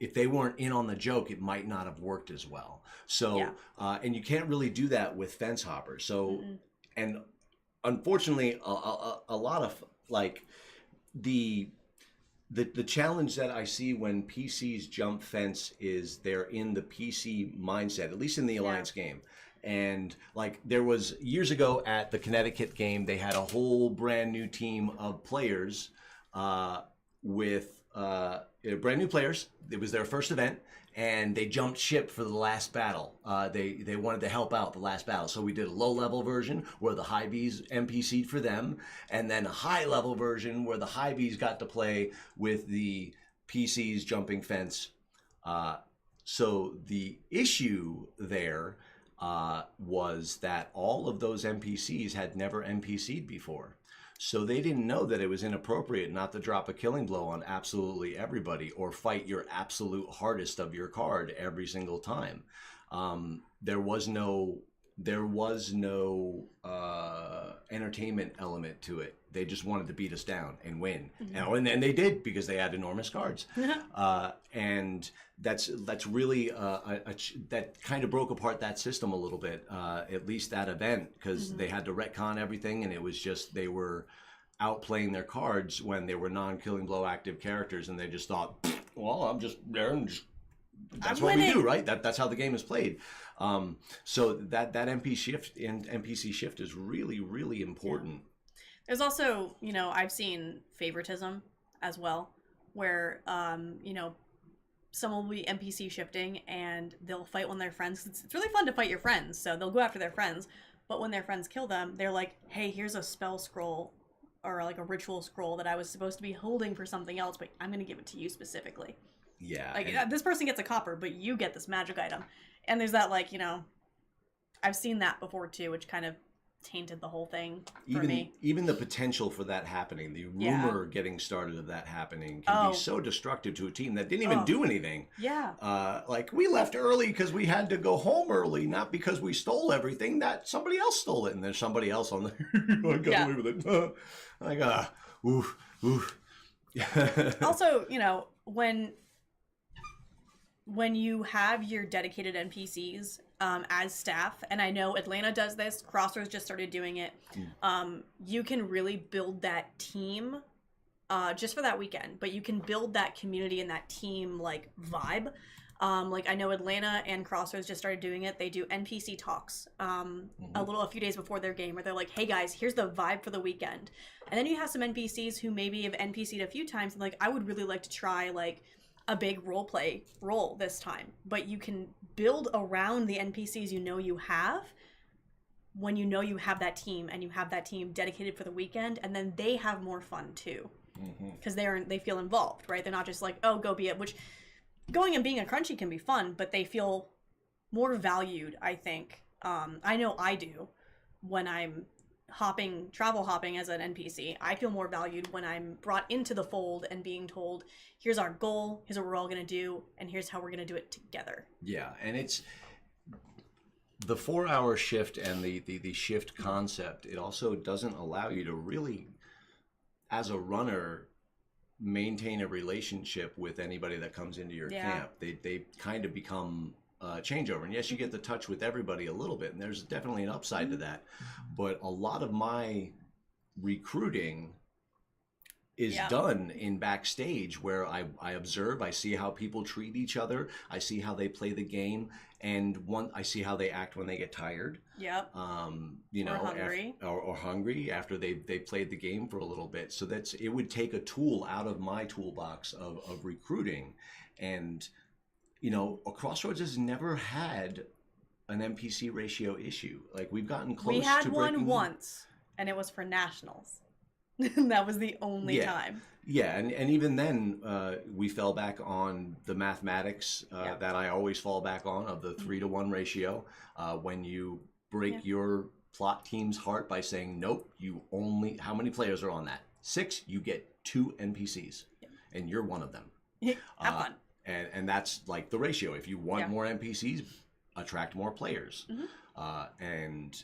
If they weren't in on the joke, it might not have worked as well. So, and you can't really do that with fence hoppers. So, and unfortunately, a lot of like the challenge that I see when PCs jump fence is they're in the PC mindset, at least in the Alliance game. And like there was years ago at the Connecticut game, they had a whole brand new team of players with brand new players. It was their first event, and they jumped ship for the last battle. They wanted to help out the last battle. So we did a low-level version where the high Bs NPC'd for them, and then a high-level version where the high Bs got to play with the PCs jumping fence. So the issue there was that all of those NPCs had never NPC'd before. So they didn't know that it was inappropriate not to drop a killing blow on absolutely everybody or fight your absolute hardest of your card every single time. There was no entertainment element to it. They just wanted to beat us down and win, and they did because they had enormous cards. And that's really that kind of broke apart that system a little bit, at least that event, because they had to retcon everything, and it was just they were outplaying their cards when they were non-killing blow active characters, and they just thought, well, I'm just there and just, that's what we do, right? That's how the game is played. So that NPC shift is really, really important. There's also, you know, I've seen favoritism as well, where, you know, someone will be NPC shifting and they'll fight one of their friends. It's really fun to fight your friends, so they'll go after their friends. But when their friends kill them, they're like, hey, here's a spell scroll or like a ritual scroll that I was supposed to be holding for something else, but I'm going to give it to you specifically. Yeah. Like, this person gets a copper, but you get this magic item. And there's that, like, you know, I've seen that before too, which kind of tainted the whole thing for me. Even the potential for that happening, the rumor getting started of that happening can be so destructive to a team that didn't even do anything. Yeah. Like, we left early because we had to go home early, not because we stole everything. That somebody else stole it, and there's somebody else on there. I got away with it. Like, oof, oof. Also, you know, when you have your dedicated NPCs as staff, and I know Atlanta does this, Crossroads just started doing it, you can really build that team just for that weekend, but you can build that community and that team like vibe. Like I know Atlanta and Crossroads just started doing it. They do NPC talks a few days before their game where they're like, hey guys, here's the vibe for the weekend. And then you have some NPCs who maybe have NPC'd a few times and like, I would really like to try like a big role this time, but you can build around the NPCs you know you have when you know you have that team and you have that team dedicated for the weekend, and then they have more fun too because they feel involved, right? They're not just like, oh, go be it, which going and being a crunchy can be fun, but they feel more valued, I think. I know I do when I'm travel hopping as an NPC. I feel more valued when I'm brought into the fold and being told, here's our goal, here's what we're all going to do, and here's how we're going to do it together. Yeah, and it's the 4-hour shift and the shift concept. It also doesn't allow you to really, as a runner, maintain a relationship with anybody that comes into your camp. They kind of become changeover, and yes, you get to touch with everybody a little bit, and there's definitely an upside to that, but a lot of my recruiting is done in backstage where I observe, I see how people treat each other, I see how they play the game, and I see how they act when they get tired. Yep. You know, or hungry. Or hungry after they played the game for a little bit. So it would take a tool out of my toolbox of recruiting. And you know, Crossroads has never had an NPC ratio issue. Like, we've gotten close to We had one once, and it was for nationals. That was the only time. Yeah, and even then, we fell back on the mathematics that I always fall back on of the 3-to-1 ratio. When you break your plot team's heart by saying, nope, how many players are on that? 6, you get 2 NPCs, and you're one of them. Have fun. And that's like the ratio. If you want more NPCs, attract more players. And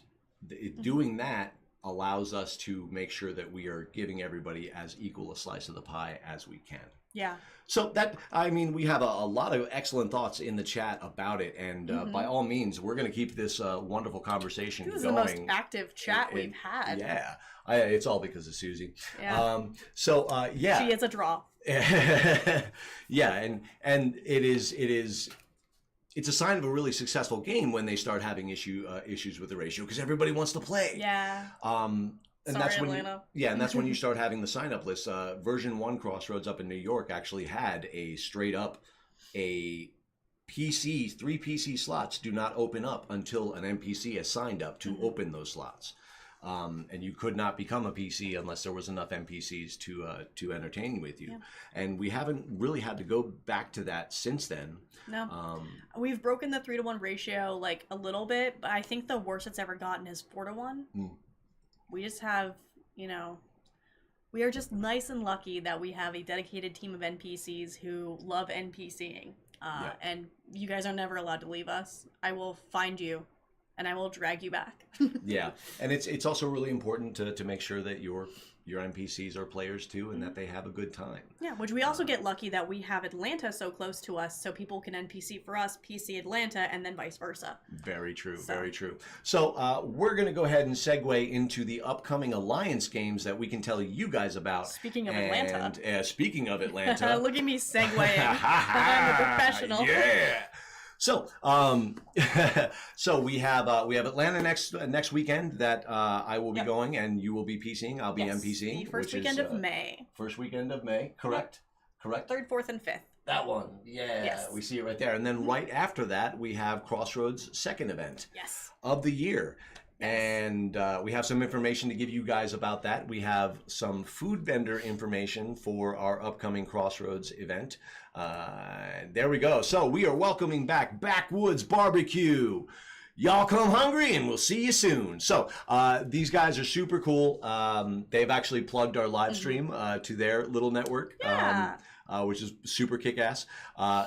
doing that allows us to make sure that we are giving everybody as equal a slice of the pie as we can. Yeah. So that, I mean, we have a lot of excellent thoughts in the chat about it, and by all means, we're going to keep this wonderful conversation going. This is the most active chat we've had. Yeah, it's all because of Susie. Yeah. Yeah. She is a draw. Yeah, and it's a sign of a really successful game when they start having issues with the ratio, because everybody wants to play. Yeah. And Sorry, that's when Atlanta. and that's when you start having the sign-up list. Version 1 Crossroads up in New York actually had a straight up three PC slots do not open up until an NPC has signed up to open those slots. And you could not become a PC unless there was enough NPCs to entertain with you. Yeah. And we haven't really had to go back to that since then. No. We've broken the 3-to-1 ratio like a little bit, but I think the worst it's ever gotten is 4-to-1. We just have, we are just nice and lucky that we have a dedicated team of NPCs who love NPCing. And you guys are never allowed to leave us. I will find you and I will drag you back. Yeah. And it's also really important to make sure that your NPCs are players too, and that they have a good time. Yeah, which we also get lucky that we have Atlanta so close to us, so people can NPC for us, PC Atlanta, and then vice versa. Very true, very true. So we're going to go ahead and segue into the upcoming Alliance games that we can tell you guys about. Speaking of Atlanta. Speaking of Atlanta. Look at me segueing. I'm a professional. Yeah. So, so we have Atlanta next weekend that I will be going, and you will be PCing. I'll be NPCing. The first weekend of May. First weekend of May, correct? Correct. 3rd, 4th, and 5th. That one, yeah. Yes. We see it right there. And then right after that, we have Crossroads' second event of the year. And we have some information to give you guys about that. We have some food vendor information for our upcoming Crossroads event. There we go. So we are welcoming back Backwoods Barbecue. Y'all come hungry and we'll see you soon. So these guys are super cool. They've actually plugged our live stream to their little network. Yeah. Which is super kick-ass.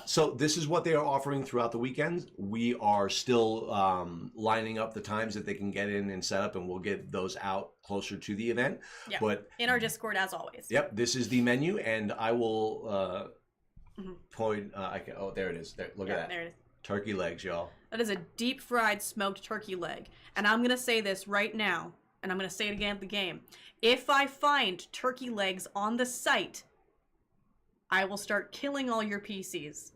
So this is what they are offering throughout the weekend. We are still lining up the times that they can get in and set up, and we'll get those out closer to the event. Yeah. But in our Discord, as always. Yep, this is the menu, and I will point. Oh, there it is. There, look at that. There it is. Turkey legs, y'all. That is a deep-fried smoked turkey leg. And I'm going to say this right now, and I'm going to say it again at the game. If I find turkey legs on the site, I will start killing all your PCs.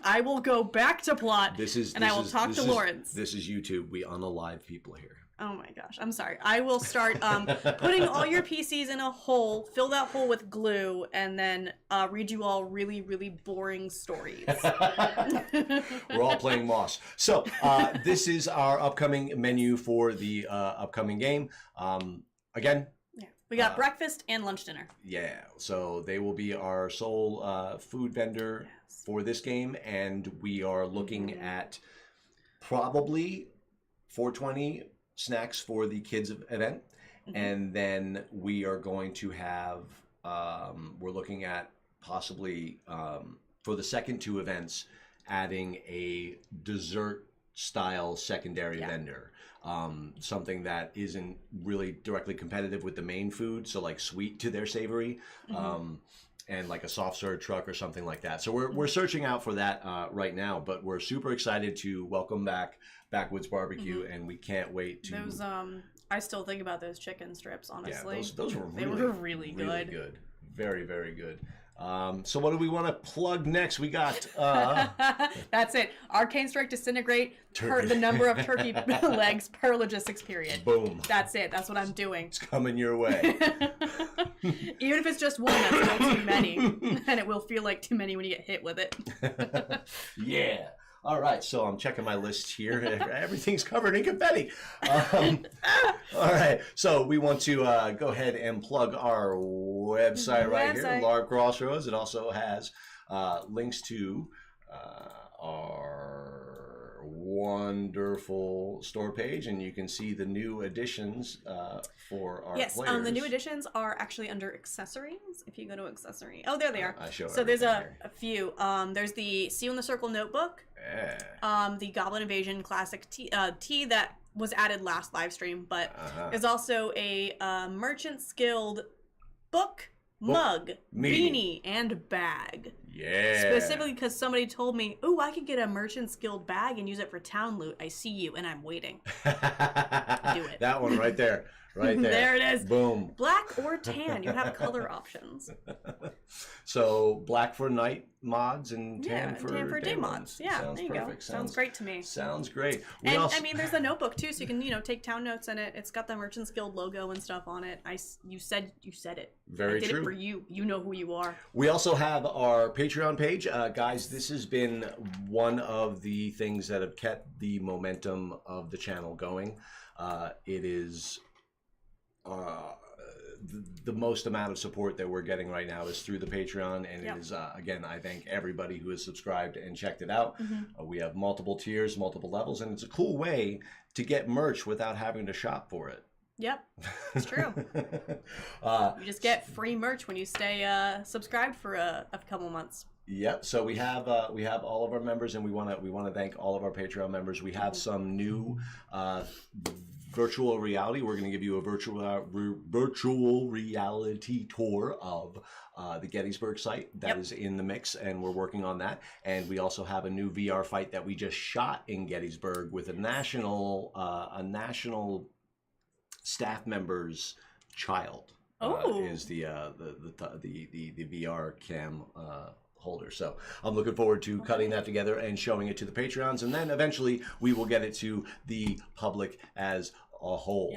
I will go back to plot, and I will talk to Lawrence. This is YouTube. We unalive people here. Oh my gosh, I'm sorry. I will start putting all your PCs in a hole, fill that hole with glue, and then read you all really, really boring stories. We're all playing Moss. So this is our upcoming menu for the upcoming game. Again, we got breakfast and lunch dinner. Yeah, so they will be our sole food vendor for this game, and we are looking at probably 420 snacks for the kids event, and then we are going to have, we're looking at possibly for the second 2 events, adding a dessert style secondary vendor. Something that isn't really directly competitive with the main food, so like sweet to their savory, and like a soft serve truck or something like that. So we're searching out for that right now, but we're super excited to welcome back Backwoods Barbecue, and we can't wait to. Those I still think about those chicken strips. Honestly, yeah, those were really good. Really good, very, very good. So what do we want to plug next? We got that's it. Arcane Strike Disintegrate per the number of turkey legs per logistics period. Boom. That's it. That's what I'm doing. It's coming your way. Even if it's just one, that's still too many, and it will feel like too many when you get hit with it. Yeah. All right, so I'm checking my list here. Everything's covered in confetti. All right, so we want to go ahead and plug our website right here, LARP Crossroads. It also has links to our wonderful store page, and you can see the new additions for our yes, players. the new additions are actually under accessories. If you go to accessory, oh, there they are. I show so there's everything a few. There's the See You in the Circle notebook. Yeah. The Goblin Invasion classic tee that was added last live stream, but there's also a Merchant's Guild book, mug, beanie, and bag. Yeah. Specifically because somebody told me, "Ooh, I could get a Merchant's Guild bag and use it for town loot. I see you, and I'm waiting." Do it. That one right there. Right there. There it is. Boom. Black or tan. You have color options. So black for night mods and tan for day mods. mods. Yeah, Sounds there you perfect. go. Sounds great to me. Sounds great. And I mean, there's a notebook too, so you can take town notes in it. It's got the Merchant's Guild logo and stuff on it. You said it. Very I did true. it for you. You know who you are. We also have our Patreon page. Guys, this has been one of the things that have kept the momentum of the channel going. It is the most amount of support that we're getting right now is through the Patreon, and it is again, I thank everybody who has subscribed and checked it out. We have multiple tiers, multiple levels, and it's a cool way to get merch without having to shop for it. Yep, it's true. You just get free merch when you stay subscribed for a couple months. Yep. So we have all of our members, and we want to thank all of our Patreon members. We have some new virtual reality. We're going to give you a virtual reality tour of the Gettysburg site that is in the mix, and we're working on that. And we also have a new VR fight that we just shot in Gettysburg with a national staff member's child. Is the VR cam holder. So I'm looking forward to cutting that together and showing it to the Patreons, and then eventually we will get it to the public as a whole,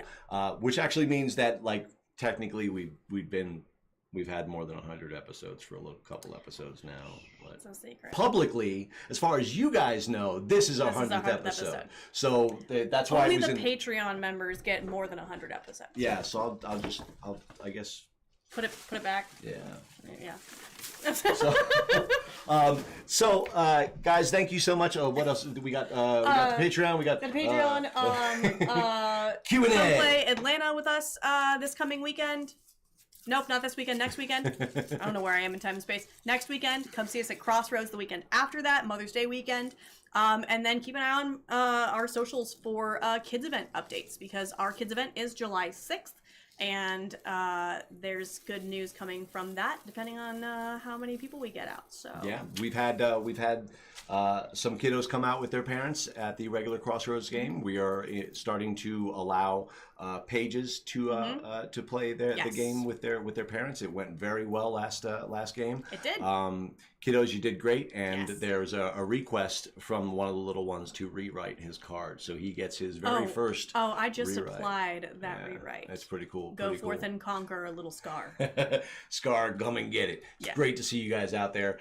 which actually means that, like, technically we've had more than 100 episodes for a couple episodes now. But it's no secret. Publicly, as far as you guys know, this is our 100th episode. So that's why only the Patreon members get more than 100 episodes. Yeah. So I'll I guess put it back. Yeah. So, guys, thank you so much. What else we got? We got the Patreon. We got the Patreon. Q&A. Come play Atlanta with us this coming weekend. Nope, not this weekend. Next weekend. I don't know where I am in time and space. Next weekend, come see us at Crossroads the weekend after that, Mother's Day weekend. And then keep an eye on our socials for kids event updates, because our kids event is July 6th. And there's good news coming from that, depending on how many people we get out. So yeah, we've had some kiddos come out with their parents at the regular Crossroads game. We are starting to allow pages to play the game with their parents. It went very well last game. It did. Kiddos, you did great, and there's a request from one of the little ones to rewrite his card, so he gets his very first. Oh, I just rewrite. applied that rewrite. That's pretty cool. Go forth and conquer a little Scar. Scar, come and get it. It's great to see you guys out there.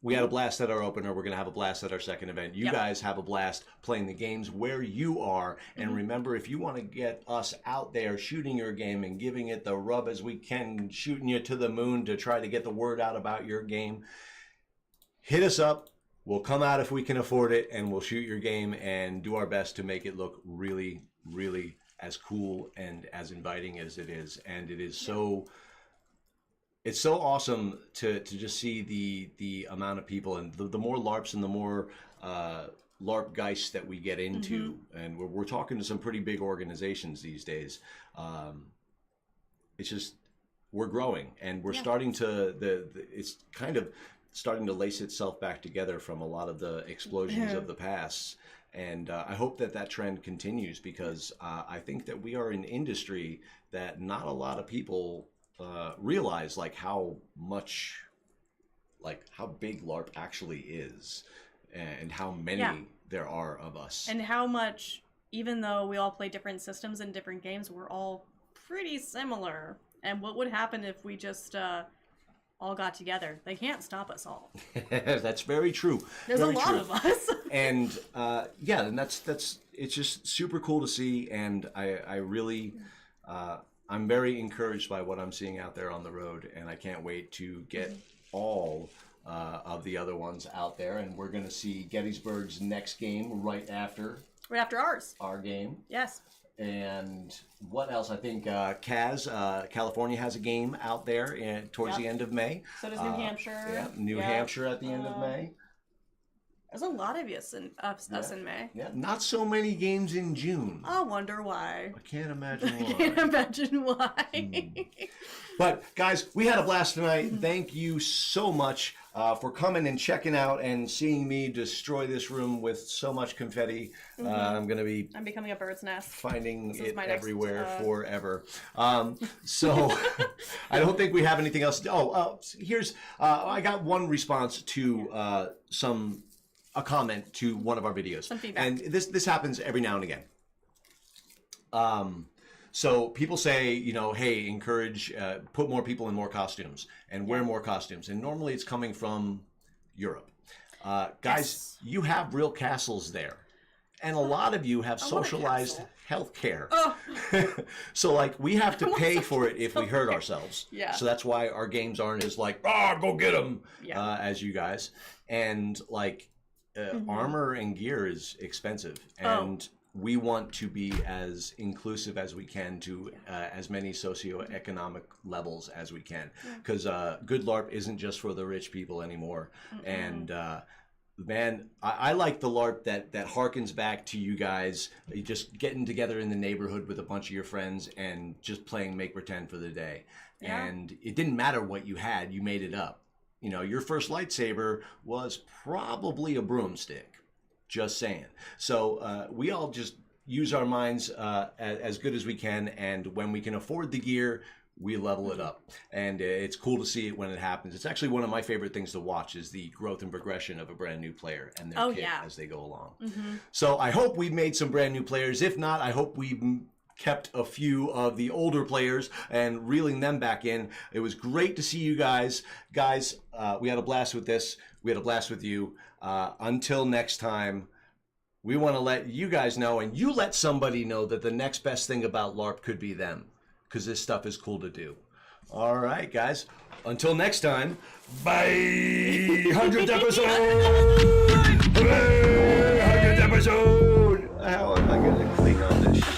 We had a blast at our opener. We're going to have a blast at our second event. You guys have a blast playing the games where you are. And remember, if you want to get us out there shooting your game and giving it the rub as we can, shooting you to the moon to try to get the word out about your game, hit us up. We'll come out if we can afford it, and we'll shoot your game and do our best to make it look really, really as cool and as inviting as it is. And it is so... It's so awesome to just see the amount of people, and the more LARPs and the more LARP geists that we get into, and we're talking to some pretty big organizations these days. It's just, we're growing, and we're starting to it's kind of starting to lace itself back together from a lot of the explosions of the past. And I hope that trend continues, because I think that we are an industry that not a lot of people realize, like, how big LARP actually is, and how many there are of us, and how much, even though we all play different systems and different games, we're all pretty similar. And what would happen if we just all got together? They can't stop us all. That's very true. There's very a lot of us. And and that's it's just super cool to see, and I really I'm very encouraged by what I'm seeing out there on the road, and I can't wait to get all of the other ones out there, and we're going to see Gettysburg's next game right after ours. our game. Yes. And what else? I think California has a game out there towards the end of May. So does New Hampshire. Yeah, New Hampshire at the end of May. There's a lot of us in May. Yeah, not so many games in June. I wonder why. I can't imagine why. I can't imagine why. But guys, we had a blast tonight. Thank you so much for coming and checking out and seeing me destroy this room with so much confetti. I'm becoming a bird's nest. Finding it my next, everywhere forever. So I don't think we have anything else. Here's I got one response to a comment to one of our videos. Some feedback. And this happens every now and again. So people say, hey, encourage, put more people in more costumes and wear more costumes. And normally it's coming from Europe. Guys, you have real castles there. And a lot of you have socialized health care. Oh. So we have to pay for it if we hurt ourselves. Yeah. So that's why our games aren't as go get them as you guys. And armor and gear is expensive. And we want to be as inclusive as we can to as many socioeconomic levels as we can. Because good LARP isn't just for the rich people anymore. And man, I like the LARP that harkens back to you guys just getting together in the neighborhood with a bunch of your friends and just playing make pretend for the day. Yeah. And it didn't matter what you had, you made it up. Your first lightsaber was probably a broomstick. Just saying. So we all just use our minds as good as we can, and when we can afford the gear, we level it up. And it's cool to see it when it happens. It's actually one of my favorite things to watch is the growth and progression of a brand new player and their kit as they go along. So I hope we've made some brand new players. If not, I hope we've kept a few of the older players and reeling them back in. It was great to see you guys. Guys, we had a blast with this. We had a blast with you. Until next time, we want to let you guys know, and you let somebody know that the next best thing about LARP could be them, because this stuff is cool to do. All right, guys. Until next time, bye. 100th episode. Hooray! 100th episode. How am I going to clean on this?